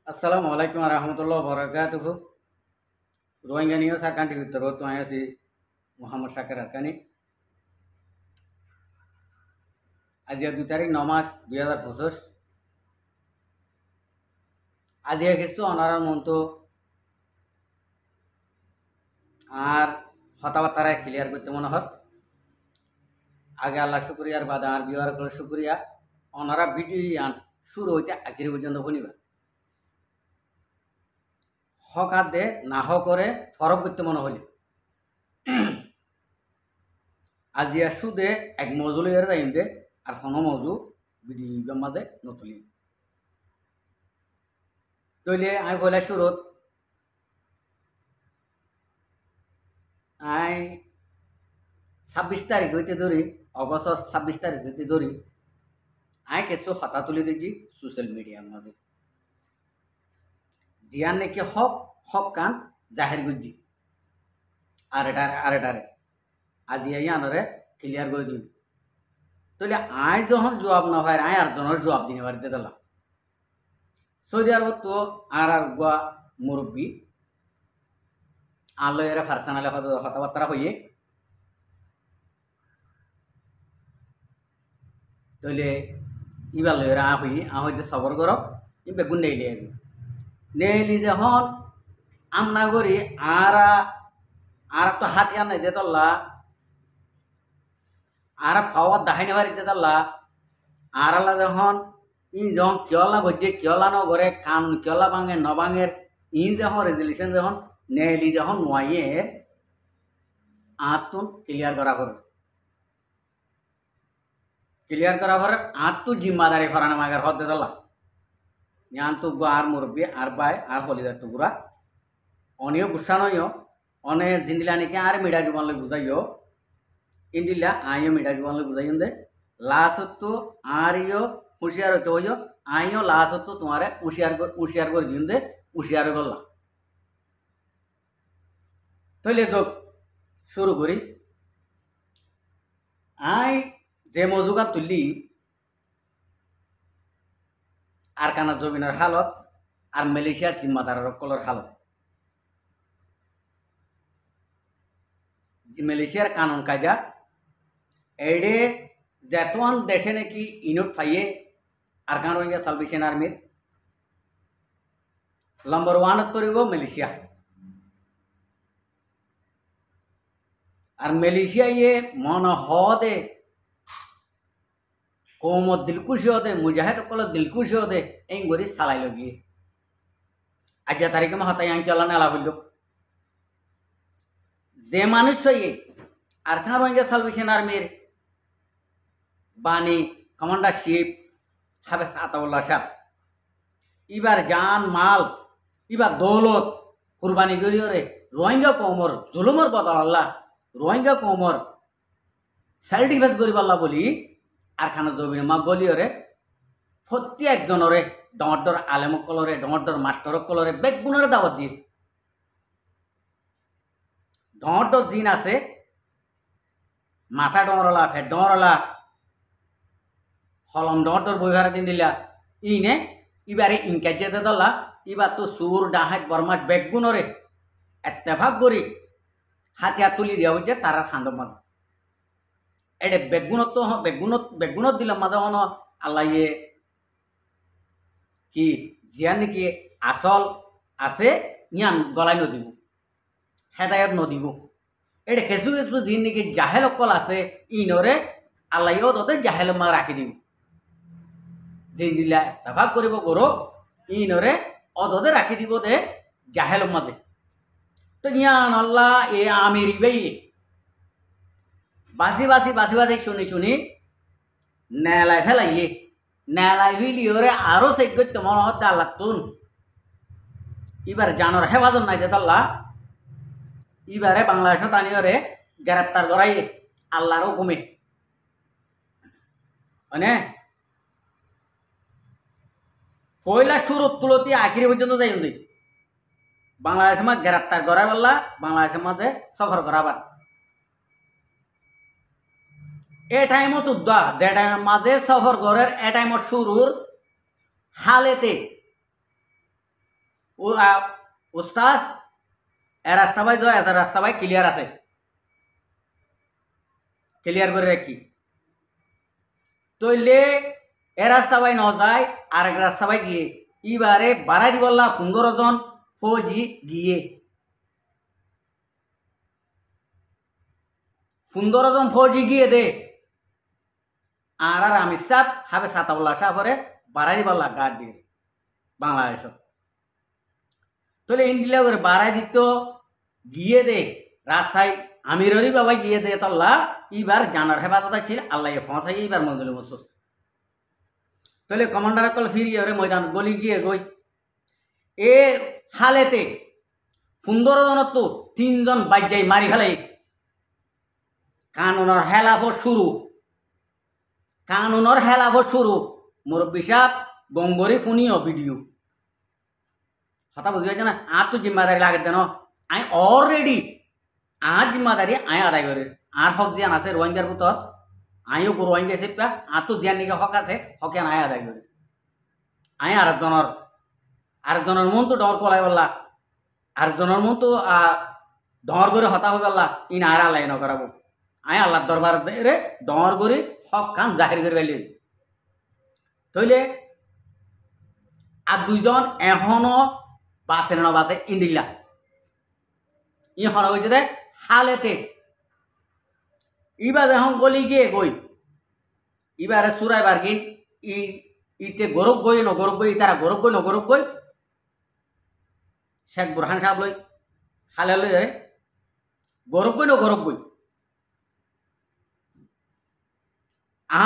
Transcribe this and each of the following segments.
আসসালামু আলাইকুম রহমতুল্লাহ বরকাতুহু রোহিঙ্গা নিয়ে সারকান টিভির তরফ তো আছি মোহাম্মদ শাকের আরকানি আজ 2 তারিখ 9 মাস 2025 আজ কিছু অনারার মতো আর হতাবার্তারা ক্লিয়ার করতে মনে হয় আগে আল্লাহ শুক্রিয়ার বাদে আর বিহার করে শুক্রিয়া অনারা ভিডিও শুরু হইতে আখির পর্যন্ত শুনিবা হক হাত দে না হ করে ফরক করতে মনে হলি আজিয়া সুদে এক মজুলি এর যাইম দে আর হন মজু ভিডিও মাঝে নতুলি তৈলে আমি পয়লা শুরুত আই 26 তারিখ হইতে ধরি অগস্ট 26 তারিখ হইতে ধরি আই কিছু হতা তুলে দিয়েছি সোশ্যাল মিডিয়ার মাঝে জিয়ান নাকি হক হক কান জাহের গুজি আরেটারে আজি আই আনরে ক্লিয়ার করে দিন তাহলে আই যখন জবাব না হয় আই আর জনের জবাব দিনে বাড়িতে দিলাম সৌদি আরব তো আর গোয়া মুরব্বী আলো এরা পার্সোনালে কথাবার্তা হইয়ে তাহলে ইবার লয়ের হইতে সবর করব ই বেগুন নেইলি আমি নেইলি যখন আমনা করি আর তো হাতিয়ার নাই দেতল্লা আর পাওয়ার দাহাই নেবার দেতল্লা আর আল্লাহ যখন যখন কিয়লা ভজে কিয়লা ন করে কান কিয়লা ভাঙে নভাঙের যখন রেজলিউশন যখন নেইলি যখন নোয়াইয়ে তুন ক্লিয়ার করা করে ক্লিয়ার করা পরে তো জিম্মাদারি করানো মাগার হদ দেতলা ইয়ান তো আর মুরব্বী আর বাই আর হলিদার টুকুরা অনিও গুসা নইও অনে জিন্দিলা নাকি আর মিডা জুবান লোক বুঝাইও ইন্দিলা আইও মিডা জুবান লোক বুঝাইন দে লাস্ট তো আর ইও হুঁশিয়ার হইতে হইও আইও লাস্ট তো তোমারে হুঁশিয়ার করে দিন দে হুঁশিয়ার বললাম তাইলে যোগ শুরু করি আই যে মজুগা তুললি আর কানা জমিনের হালত আর মালয়েশিয়ার জিম্মাদারের কলর হালত মালয়েশিয়ার কানুন কায়দা এডে যেতন দেশে নাকি ইনোট পাইয়ে আরকান রোহিঙ্গা সালভেশন আর্মির নম্বর 1 তরিব মালয়েশিয়া আর মালয়েশিয়া ইয়ে মন হদে কৌমত দিলকুশি হদে মুজাহিদ কল দিলকুশি হদে এই গরি সালাইল গিয়ে আজ তারিখে হতাই আঙ্কেলা নেলা হইল যে মানুষ ইয়ে আরকান রোহিঙ্গা সালভেশন আর্মির বাণী কমান্ডারশিপ হাফেজ আতাউল্লাহ সাহেব ইবার জান মাল ইবার দৌলত কুরবানি করিওরে রোহিঙ্গা কৌমর জুলুমর বদল আল্লাহ রোহিঙ্গা কৌমর সেলফ ডিফেন্স করিব আল্লাহ বলি আর খানা জমিনে মা গলিওরে প্রত্যেক একজনরে ডর আলেমক কলরে ডর মাস্টরক কলরে বেগুনরে দাওয়াত দিয়ে ডর জিন আছে মাথা ডরলা ফেট ডরলা হলম ডর বইভারে দিন দিলা ইনে ইবারে ইনকাজে দলা ইবার তো সুর ডাহাত বরমাত বেগুনরে এত্তেফাক করি হাতিয়া তুলি দেওয়া হয়েছে তার খান্দর মাঝে এডে বেগুনত বেগুনত দিলাম মাঝে হন আল্লাহ ইয়ে কি জিয়ান নাকি আসল আছে ইয়ান গলাই নদিব হেদায়ত নদিব এডে কিছু কিছু জিন নাকি জাহেল অকল আছে ইনরে আল্লাহ ওদের জাহেল মা রাখি দিব জিন দিলা এত্তেফাক করিব গরো ইনরে অদে রাখি দিব দে জাহেল মাঝে তো ইয়ান আল্লাহ এ আমির ইবাই বাসি শুনি নেলাই ফেলাইয়ে নেলাই ভিলিওরে আরো চেক করতে মনে হতে আল্লাহ তুন এবার জানোর হেফাজত নাই দেতাল্লা এবারে বাংলাদেশ তানিয়রে গ্রেপ্তার করাইয়ে আল্লাহর হুকুমে মানে পয়লা শুরুত তুলতি আখিরি পর্যন্ত যাই দেই বাংলাদেশের মাঝে গ্রেপ্তার করা বললা বাংলাদেশের মাঝে সফর করাবার এ টাইমও তুদ্দা যে টাইমের মাঝে সফর করার এ টাইমত শুরুর হালেতে উস্তাজ এ রাস্তা ভাই জয় আছে, রাস্তা ভাই ক্লিয়ার আছে, ক্লিয়ার করে রাখি। তৈলে এ রাস্তা ভাই ন যায় আরেক রাস্তা ভাই গিয়ে এবারে বাড়াই দি বললা 15 জন ফৌজি গিয়ে 15 জন ফৌজি গিয়ে দে আর আমি সাপ হাবে সাতাউল্লাহ সাহরে বাড়াই দি বললা গার্ড দিয়ে বাংলাদেশ। তাহলে ইন্ডিয়া করে বাড়াই দিত গিয়ে দে রাস্তায় আমিররি বাবা গিয়ে দে তাল্লা এবার জানার হেফাজত ছিল আল্লাহ ফসাই এবার মঙ্গল মসুস। তাহলে কমান্ডার কল ফিরিয়ে ওরে ময়দান গলি গিয়ে গই এ হালেতে 15 জনের তো 3 জন বাজ্যাই মারি ফেলে। কানুনের হেলাফত শুরু, কানুনের হেলাফত শুরু। মুরব্বী সাহেব গঙ্গরি ফুনিও ভিডিও কথা বুঝি পাইছে না। আর তো জিম্মাদারি লাগে দেন আই অলরেডি আর জিম্মাদারি আই আদায় করে আর হক জিয়ান আছে রোহিঙ্গার ভিতর আইও রোহিঙ্গা চেপা আর তো জিয়ান নিকে হক আছে হকিয়ান আই আদায় করে আই আরেকজনের মন তো ডর কলাই বললা আরেকজনের মন তো ডর করে হতা হয়ে বললা ইন আর আল্লাহ ন করাবো আই আল্লাহর দরবার রে ডর করে হক খান জাহির করে ফেলি। তইলে আর 2 জন এখনো বাসে না বাসে ইন্ডিলা ই হরা হয়েছে দে হালেতে ইবার এখন গলি গিয়ে গই এবারে সুরাই বার্গিন ইতে গরব গই ন গরব গই তারা গরব গই ন গরব গই শেখ বুরহান সাহেব লই হালে লই গরব গই ন গরব গই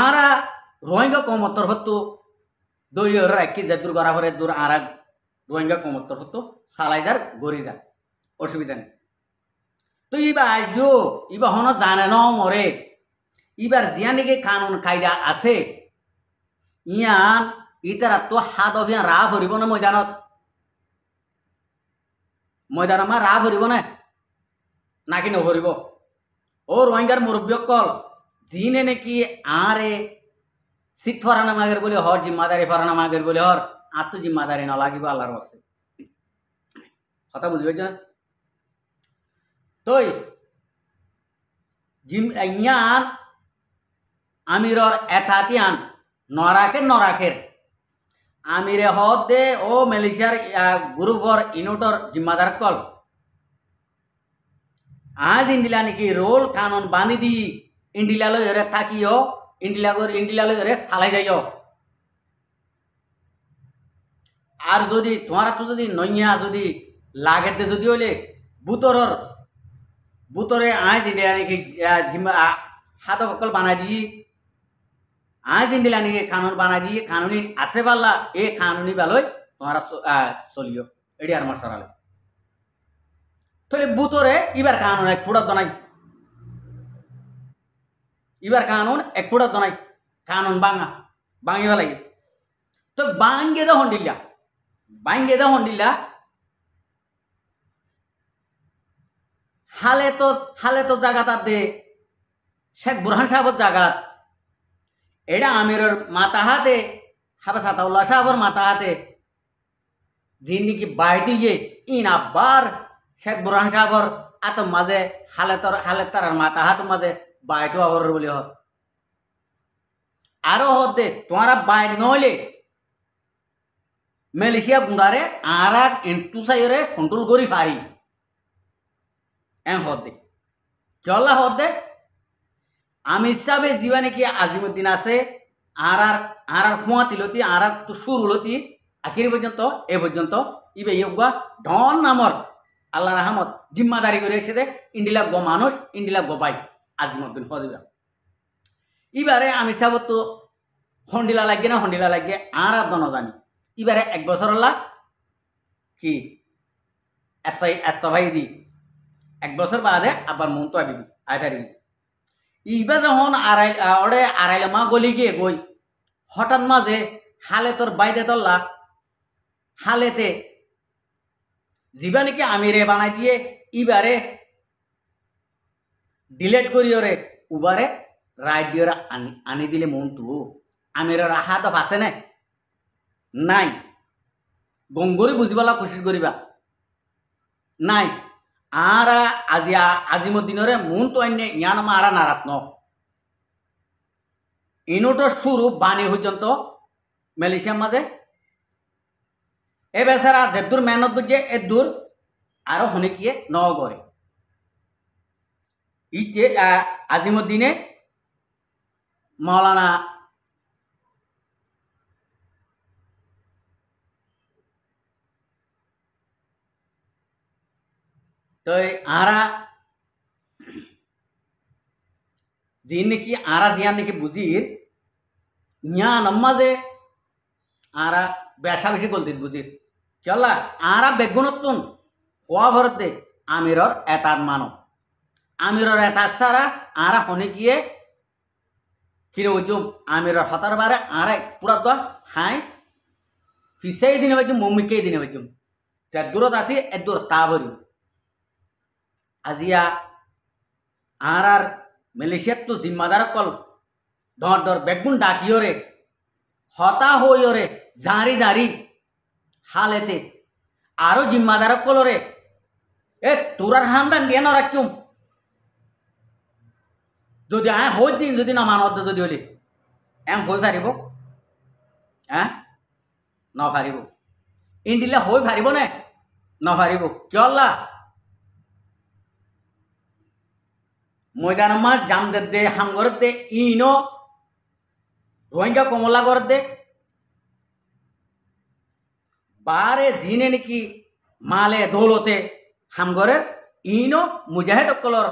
আরা রোহিঙ্গা কমত্তর হতো দলীয় রাখি যে দূর করা করে দূর আর রোহিঙ্গা কমত্তর হতো সালাই যার গড়ি যার অসুবিধা নেই। তো ইবার আইজো ইবার হন জানে ন মরে ইবার জিয়া নাকি কানুন কায়দা আছে ইয়ান ইতারা তো হাত অভিযান রাহ ভরিব না ময়দানত ময়দান আমার রাহ ভরিব না নাকি নভরিব। ও রোহিঙ্গার মুরব্বী কল জিনে নাকি আরে সিট ফরানা মাগের বলে হর জিম্মাদারি ফরানা মাগের বলে হর আর তো জিম্মাদারি না লাগিব আল্লাহর বাস্তে কথা বুঝি পাইছ না। তই জিম ইয়ান আমিরর এতাতিয়ান নরাকের আমিরে হদ দে ও মালয়েশিয়ার গ্রুপর ইনোটর জিম্মাদার কল আজ ইন্ডিলা নাকি রোল কানুন বানি দি ইন্ডিলা লই রে থাকিও ইন্ডিলা লই রে সালাই যাইও। আর যদি তোমার তো যদি নইয়া যদি লাগেতে যদি হইলে বুতরে আজ ইন্ডিলা নাকি হাত সকল বানাই দি আজ ইন্ডিলা নাকি কানুন বানাই দি কানুনি আছে পাল্লা এ কানুনি বেলই তোমার চলিও এটি আর আমার সরালে। তাহলে বুতরে এবার কানুন এক ফুটার দনাই এবার কানুন এক ফুটার দনাই কানুন ভাঙি ফেলাই। তো ভাঙ্গে দে হন্ডিল্লা হালে তো জায়গা তার দে শেখ বুরহান সাহেবর জায়গা এটা আমিরের মাথা হাতে হাবে সাতাউল্লাহ সাহেবর মাথা হাতে যিনি নাকি বাইতে গিয়ে ইন আব্বার শেখ বুরহান সাহেবর এত মাঝে হালে তার মাথা হাত মাঝে বাইটো আবর বলে হর আরো হদ দে তোমারা বাইট নইলে মালয়েশিয়া গুন্ডারে আর এন্টু সাইরে কন্ট্রোল করি পারি এম হদ দে চল্লা হদ দে আমি হিসাবে জীবা নাকি আজিমুদ্দিন আছে আর ফুয়াতিলতি আর তো সুরুলতি আখিরি পর্যন্ত এ পর্যন্ত ইবে ইয়োগা ধন নামর আল্লাহ রহমত জিম্মাদারি করে এসে দে ইন্ডিলা গো মানুষ ইন্ডিলা গো বাই আজিমুদ্দিন হদিবা এবারে আমি হিসাব তো হন্ডিলা লাগে না হন্ডিলা লাগে আর দন জানি এবারে 1 বছর হলা কি এস্তাভাই দি 1 বছর বাদে আবার মন তো আবি আই ফারিবি ইবা যখন আড়াইলে মা গলি গিয়ে গই হঠাৎ মাঝে হালে তোর বাইরে তল্লা হালেতে জিবা নাকি আমিরে বানাই দিয়ে ইবারে ডিলেট করি ওরে উবারে রাইট দিয়ে আনি দিলে মন তো আমিরের হাত আছে নাই গংগরি বুঝিবলা কোশিশ করিবা নাই আরা আজিমুদ্দিনরে মন তো আইনে ইয়ান মারা নারাজ ন ইনোটো শুরু বাণী পর্যন্ত মালয়েশিয়ার মাঝে এ বেচারা যেদূর মেহনত করছে এদূর আরো হনেকিয়ে ন করে ইতে আজিমুদ্দিনে মাওলানা তো আরা যে নাকি আরা জিয়ান নাকি বুঝির ইয়া নম্মাজে আরা বেশা বেশি গলতি বুঝির চলা আরা বেগুনতুন হওয়া ভরতে আমিরর এতার মানব আমিরর এতার সারা আরা হনে গিয়ে কিনে বুঝুম আমিরর হতার বারে আরা পুরা তো হাই ফিসাই দিনে বাজুম মম্মিকেই দিনে বাজুম যে দূরত আসি এদূর তা ভরি আজিয়া আর মালয়েশিয়ার তো জিম্মাদার কল ডর ডর বেগুন ডাকিওরে হতা হইরে জারি জারি হালেতে আরো জিম্মাদার কলরে এ তোরার হান্দান দিয়ে না রাখুম যদি আয় হই দিন যদি না মানব যদি হলে এম হয়ে পারিব হ্যাঁ ন পারিব ইন্ডিলে হয়ে পারিব নে ন পারিব চল্লা ময়দান মাছ জাম দে হামগর দে ইনো রোহিঙ্গা কমলা গর দে বারে জিনে নাকি মালে দৌলতে হামগরের ইনো মুজাহিদ কলর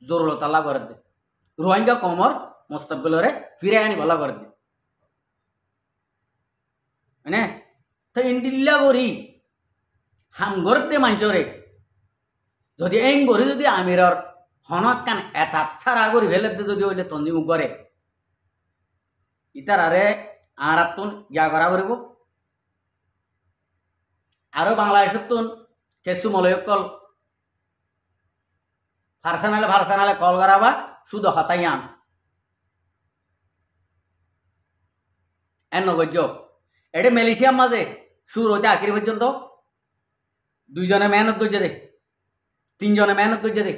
জরুরত আল্লাহ করে দে রোহিঙ্গা কমর মুস্তাকবিলরে ফিরে আনি ভালো করে দে মানে তো ইন্ডিল্লা করি হামগর দে মাঞ্চরে যদি এং করি যদি আমিরর হনক কান এতাপ সারা করি ফেলে দে যদি হইলে তন্দিমুখ করে ইতার আরে আর তুন ইয়া করা করিব আরো বাংলাদেশের তুন কেসু মলয়কল ফারসানালে কল করাবা শুধু হতাইয়ান এন নগজ্য এটা মালয়েশিয়ার মাঝে শুরু হইতে আখির পর্যন্ত দুইজনে মেহনত করছে দে তিনজনে মেহনত করছে দে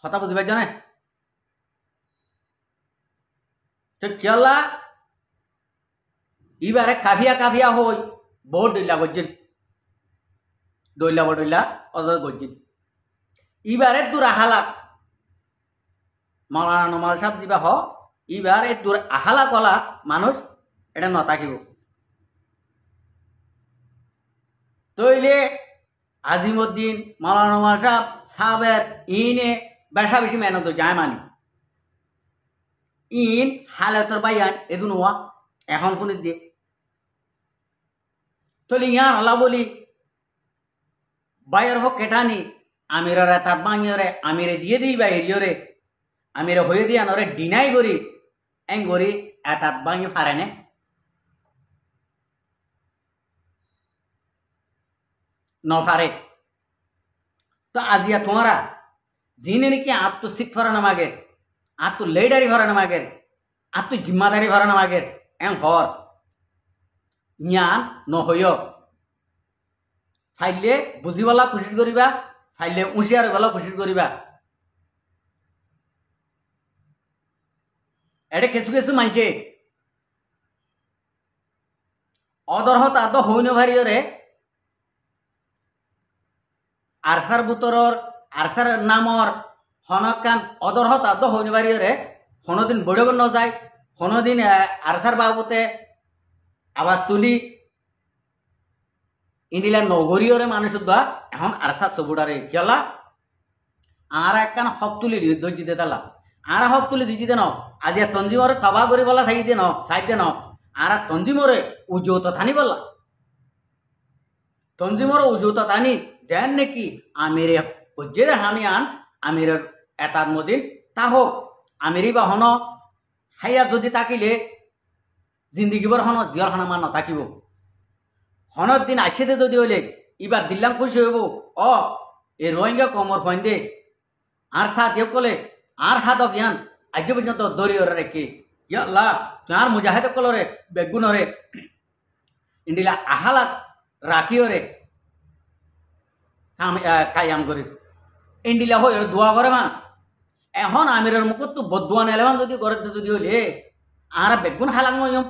হতা বুঝিবার জানে তো কেলা ইবারে কাফিয়া হই বহুত দইলা গজ্জিল দইলা অদর গজ্জিল ইবারে তোর আহালাক মাওলানা নোমাল সাহেব যা হ ইবারে তোর আহালা কলা মানুষ এটা নতাকিব তইলে আজিমুদ্দিন মাওলানা নোমাল সাহেব সাহেবের ইনে বেশা বেশি মেহনত যায় মানি ইন হালতর বাইয়ান এগুন হওয়া এখন ফোন দিয়ে তলি ইয়ান আল্লাহ বলি বাইর হোক কেটানি আমিরে তার বাঙিয়রে আমিরে দিয়ে দিই বা এরিয়রে আমিরে হয়ে দিয়ে আনরে ডিনাই করি এং করি এতাত বাঙি ফারেনে নফারে তো আজিয়া তোমারা যিনি নাকি আত্মশিক ফরানো মাগের আত্ম লেডারি ফরানো মাগের আত্ম জিম্মাদারি ফরানো মাগের এম হর জ্ঞান নহয় ফাইলে বুঝিবলা কোশিশ করিবা ফাইলে উঁচিয়ার বেলা কোশিশ করিবা এটা কিছু কিছু মানছে অদরহত আদ হইন ভারিয়রে আরসার বুতরর আরসার নামর হনকান অদরহত আদ হইন ভারিয়রে কোনোদিন বড়গন ন যায় কোনোদিন আরসার বাবুতে আওয়াজ তুলি ইন্ডিলার নগরীয়রে মানুষ এখন আরসা সবুডারে গেলা আর একখান হক তুলি দিতে তালা আর হক তুলি দিতে ন আজি তঞ্জিমরে তবা করি বলা সাইতে ন সাইতে ন আর তঞ্জিমরে উজৌত থানি বলা তঞ্জিমরে উজৌত থানি যেন নাকি আমিরে হজ্জের হানি আন আমিরের এটার মদিন তা হোক আমিরি বা হন হাইয়া যদি তাকিলে জিন্দিগিবর হন জিয়র হন মান নথাকিব হনের দিন আসিতে যদি হইলে এবার দিল্লাম খুশি হইব অ এ রোহিঙ্গা কমর ফইন দে আর সাথ কলে আর হাত অভিযান আজ পর্যন্ত দরিয়র রেখে Ya Allah, tuar mujahid kolore begunore indila ahalak rakiore kayam করিস ইন্ডিলা হয়ে দোয়া করে মা এখন আমিরের মুখত তো বদুয়া নেলেমান যদি করে যদি হইলে আর বেগুন হালাং নয়ম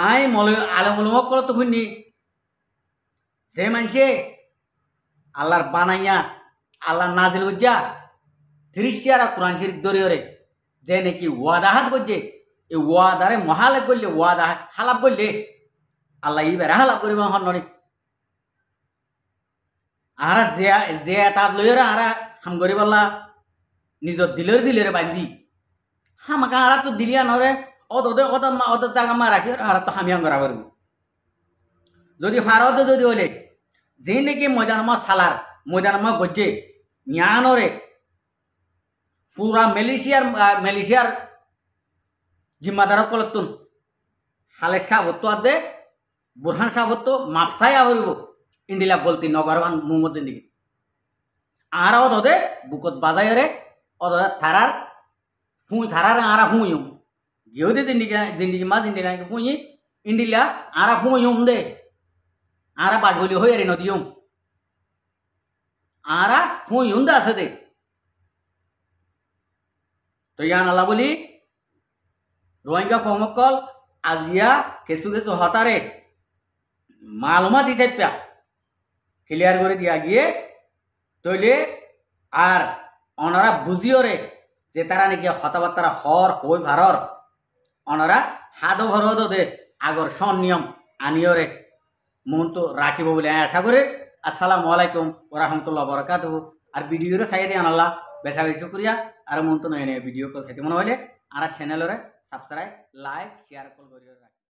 আই মলে আলমুলমক করে তো শুনি যে মানুষে আল্লাহর বানাইয়া আল্লাহর নাজিল হজ্জা ত্রিশিয়ারা কোরআন শরীফ দরিয়রে যে নাকি ওয়াদাহাত করছে এই ওয়াদারে মহালেক করলে ওয়াদা হালাপ করলে আল্লাহ ইবারে হালাপ করিব হন্ননি আর যে তাত লইরে আর হাম করি বললা নিজর দিলের বান্ধি হামাকা আর তো দিলিয়া নরে অত জায়গা মা রাখি আর তো হামি হাম করা করব যদি ফারত যদি হলে যে নাকি ময়দানমা সালার ময়দানমা গজ্জে জ্ঞানরে পুরা মেলেশিয়ার জিম্মাদারক কলতুন হালেক সাহ হতো আদে বুরহান সাহ হতো মাপসাই আহরিব ইন্ডিলা গলতি নগরবান মোহাম্মদ জিন্দিগি আর ওদে বুকত বাজায়রে ওদ থারার আরা ফুঁইম গিয়ে জিন্দিগি মা জিন্দিগি ফুঁই ইন্ডিলা আরা ফুঁইম দে আরা বাজবলি হয়ে রে নদীম আরা ফুঁইম দে আছে দে তো ইয়ান আল্লাহ বলি রোহিঙ্গা কমকল আজিয়া কিছু হতারে মালুমা দিতে ক্লিয়ার করে দিয়া গিয়ে তৈলে আর ওনারা বুঝিও রে যে তারা নাকি হতাবার্তারা হর হই ভারর ওনারা হাদো ভরদ দে আগর সন নিয়ম আনিও রে মন তো রাখিব বলে আশা করে। আসসালামু আলাইকুম ওয়া রাহমাতুল্লাহি ওয়া বারাকাতুহু। আর ভিডিওরে চাই দিয়ে আনাল্লাহ বেশা বেশি শুক্রিয়া। আর মন তো নয় ভিডিও কল সাইতে মনে হলে আর চ্যানেলরে সাবস্ক্রাইব লাইক শেয়ার কল করিও।